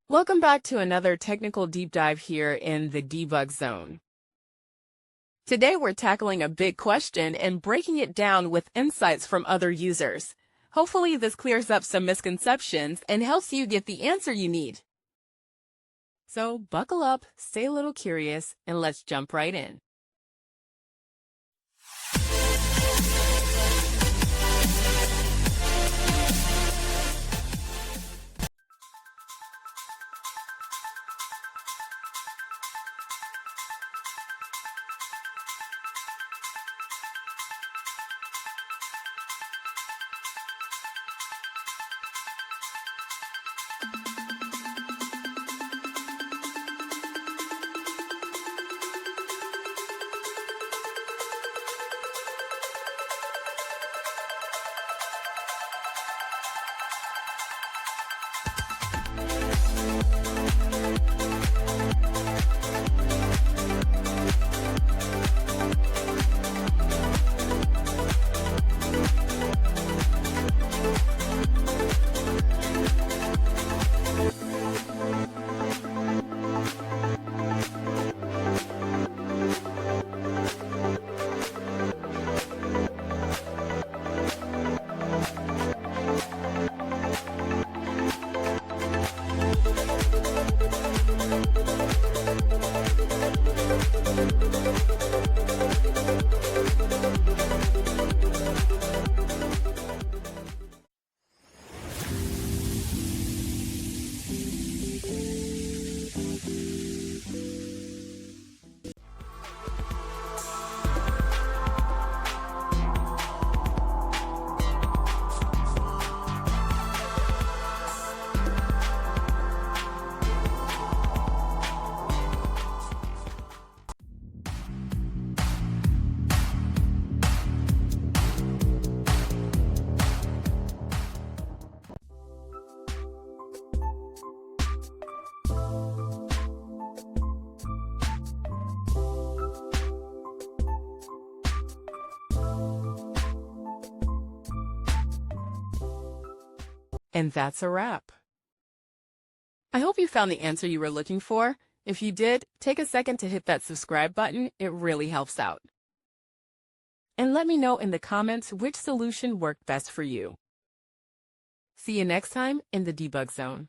Welcome back to another technical deep dive here in the debug zone. Today we're tackling a big question and breaking it down with insights from other users. Hopefully this clears up some misconceptions and helps you get the answer you need. So buckle up, stay a little curious, and let's jump right in. And that's a wrap. I hope you found the answer you were looking for. If you did, take a second to hit that subscribe button. It really helps out. And let me know in the comments which solution worked best for you. See you next time in the debug zone.